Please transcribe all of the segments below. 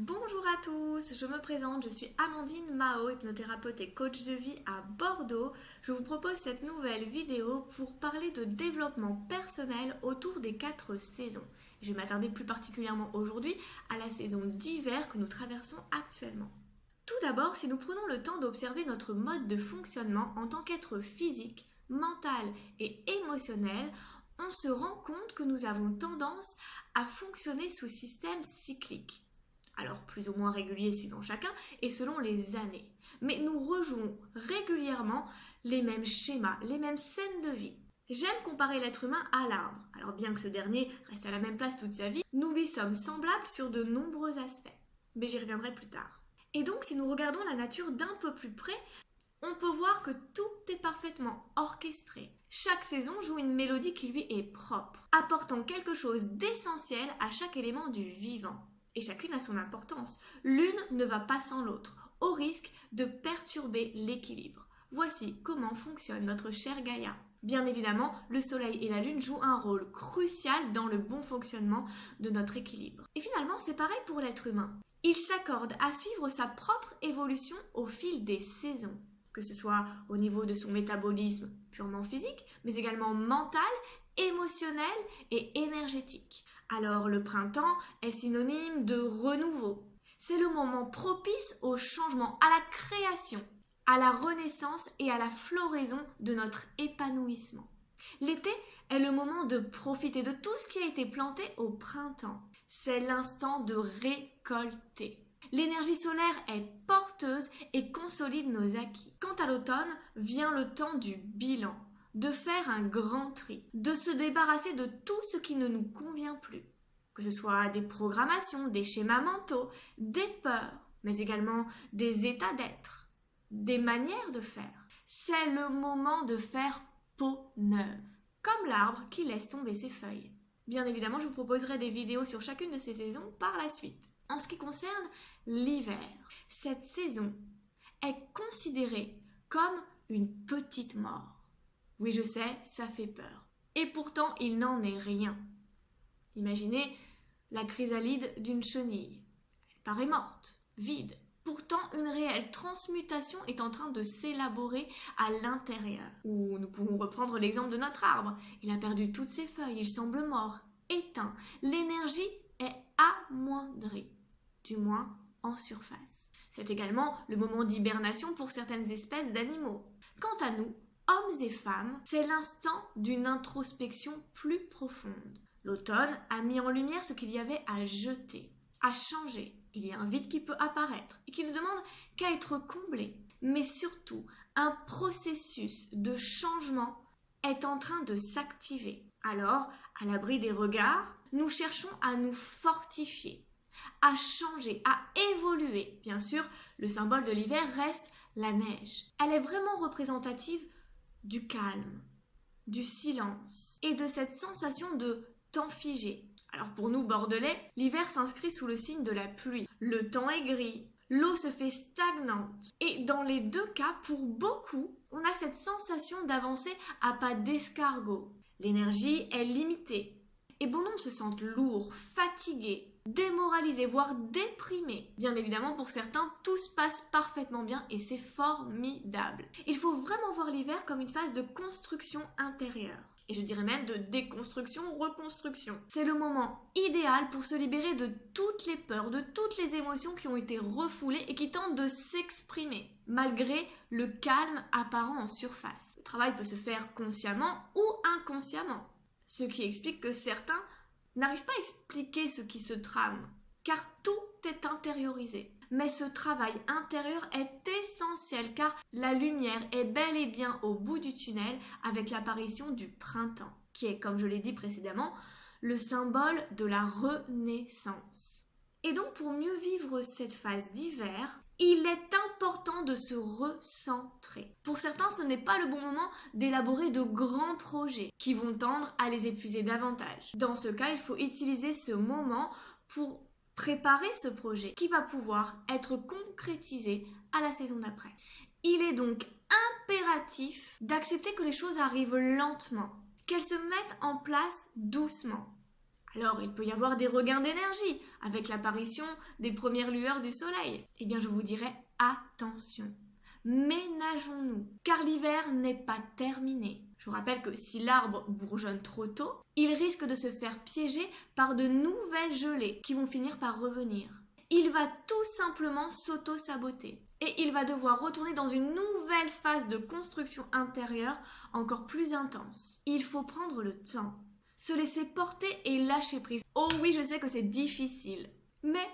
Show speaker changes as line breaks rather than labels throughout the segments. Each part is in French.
Bonjour à tous, je me présente, je suis Amandine Mao, hypnothérapeute et coach de vie à Bordeaux. Je vous propose cette nouvelle vidéo pour parler de développement personnel autour des 4 saisons. Je vais m'attarder plus particulièrement aujourd'hui à la saison d'hiver que nous traversons actuellement. Tout d'abord, si nous prenons le temps d'observer notre mode de fonctionnement en tant qu'être physique, mental et émotionnel, on se rend compte que nous avons tendance à fonctionner sous système cyclique. Alors plus ou moins régulier suivant chacun et selon les années. Mais nous rejouons régulièrement les mêmes schémas, les mêmes scènes de vie. J'aime comparer l'être humain à l'arbre. Alors bien que ce dernier reste à la même place toute sa vie, nous lui sommes semblables sur de nombreux aspects. Mais j'y reviendrai plus tard. Et donc si nous regardons la nature d'un peu plus près, on peut voir que tout est parfaitement orchestré. Chaque saison joue une mélodie qui lui est propre, apportant quelque chose d'essentiel à chaque élément du vivant. Et chacune a son importance. L'une ne va pas sans l'autre, au risque de perturber l'équilibre. Voici comment fonctionne notre chère Gaïa. Bien évidemment, le Soleil et la Lune jouent un rôle crucial dans le bon fonctionnement de notre équilibre. Et finalement, c'est pareil pour l'être humain. Il s'accorde à suivre sa propre évolution au fil des saisons, que ce soit au niveau de son métabolisme purement physique, mais également mental, émotionnel et énergétique. Alors le printemps est synonyme de renouveau. C'est le moment propice au changement, à la création, à la renaissance et à la floraison de notre épanouissement. L'été est le moment de profiter de tout ce qui a été planté au printemps. C'est l'instant de récolter. L'énergie solaire est porteuse et consolide nos acquis. Quant à l'automne, vient le temps du bilan, de faire un grand tri, de se débarrasser de tout ce qui ne nous convient plus, que ce soit des programmations, des schémas mentaux, des peurs, mais également des états d'être, des manières de faire. C'est le moment de faire peau neuve, comme l'arbre qui laisse tomber ses feuilles. Bien évidemment, je vous proposerai des vidéos sur chacune de ces saisons par la suite. En ce qui concerne l'hiver, cette saison est considérée comme une petite mort. Oui, je sais, ça fait peur. Et pourtant, il n'en est rien. Imaginez la chrysalide d'une chenille. Elle paraît morte, vide. Pourtant, une réelle transmutation est en train de s'élaborer à l'intérieur. Ou nous pouvons reprendre l'exemple de notre arbre. Il a perdu toutes ses feuilles, il semble mort, éteint. L'énergie est amoindrie, du moins en surface. C'est également le moment d'hibernation pour certaines espèces d'animaux. Quant à nous, hommes et femmes, c'est l'instant d'une introspection plus profonde. L'automne a mis en lumière ce qu'il y avait à jeter, à changer. Il y a un vide qui peut apparaître et qui ne demande qu'à être comblé. Mais surtout, un processus de changement est en train de s'activer. Alors, à l'abri des regards, nous cherchons à nous fortifier, à changer, à évoluer. Bien sûr, le symbole de l'hiver reste la neige. Elle est vraiment représentative du calme, du silence et de cette sensation de temps figé. Alors pour nous Bordelais, l'hiver s'inscrit sous le signe de la pluie. Le temps est gris, l'eau se fait stagnante. Et dans les deux cas, pour beaucoup, on a cette sensation d'avancer à pas d'escargot. L'énergie est limitée. Et bon nombre se sentent lourds, fatigués, démoralisés, voire déprimés. Bien évidemment, pour certains, tout se passe parfaitement bien et c'est formidable. Il faut vraiment voir l'hiver comme une phase de construction intérieure. Et je dirais même de déconstruction, reconstruction. C'est le moment idéal pour se libérer de toutes les peurs, de toutes les émotions qui ont été refoulées et qui tentent de s'exprimer, malgré le calme apparent en surface. Le travail peut se faire consciemment ou inconsciemment. Ce qui explique que certains n'arrivent pas à expliquer ce qui se trame, car tout est intériorisé. Mais ce travail intérieur est essentiel, car la lumière est bel et bien au bout du tunnel avec l'apparition du printemps, qui est, comme je l'ai dit précédemment, le symbole de la renaissance. Et donc, pour mieux vivre cette phase d'hiver, il est important de se recentrer. Pour certains, ce n'est pas le bon moment d'élaborer de grands projets qui vont tendre à les épuiser davantage. Dans ce cas, il faut utiliser ce moment pour préparer ce projet qui va pouvoir être concrétisé à la saison d'après. Il est donc impératif d'accepter que les choses arrivent lentement, qu'elles se mettent en place doucement. Alors, il peut y avoir des regains d'énergie avec l'apparition des premières lueurs du soleil. Eh bien, je vous dirais attention. Ménageons-nous, car l'hiver n'est pas terminé. Je vous rappelle que si l'arbre bourgeonne trop tôt, il risque de se faire piéger par de nouvelles gelées qui vont finir par revenir. Il va tout simplement s'auto-saboter et il va devoir retourner dans une nouvelle phase de construction intérieure encore plus intense. Il faut prendre le temps, se laisser porter et lâcher prise. Oh oui, je sais que c'est difficile, mais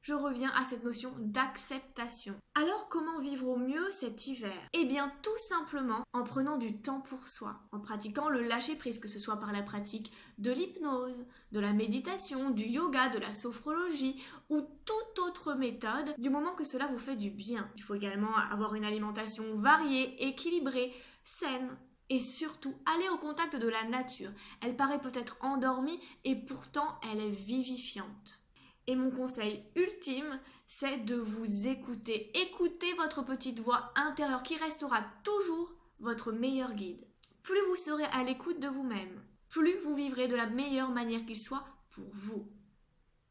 je reviens à cette notion d'acceptation. Alors comment vivre au mieux cet hiver? Eh bien tout simplement en prenant du temps pour soi, en pratiquant le lâcher-prise, que ce soit par la pratique de l'hypnose, de la méditation, du yoga, de la sophrologie ou toute autre méthode, du moment que cela vous fait du bien. Il faut également avoir une alimentation variée, équilibrée, saine. Et surtout, aller au contact de la nature. Elle paraît peut-être endormie et pourtant elle est vivifiante. Et mon conseil ultime, c'est de vous écouter. Écoutez votre petite voix intérieure qui restera toujours votre meilleur guide. Plus vous serez à l'écoute de vous-même, plus vous vivrez de la meilleure manière qu'il soit pour vous.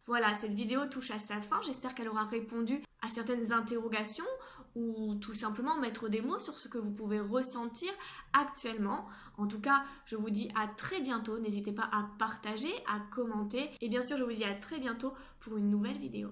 Voilà, cette vidéo touche à sa fin. J'espère qu'elle aura répondu à certaines interrogations ou tout simplement mettre des mots sur ce que vous pouvez ressentir actuellement. En tout cas, je vous dis à très bientôt. N'hésitez pas à partager, à commenter et bien sûr, je vous dis à très bientôt pour une nouvelle vidéo.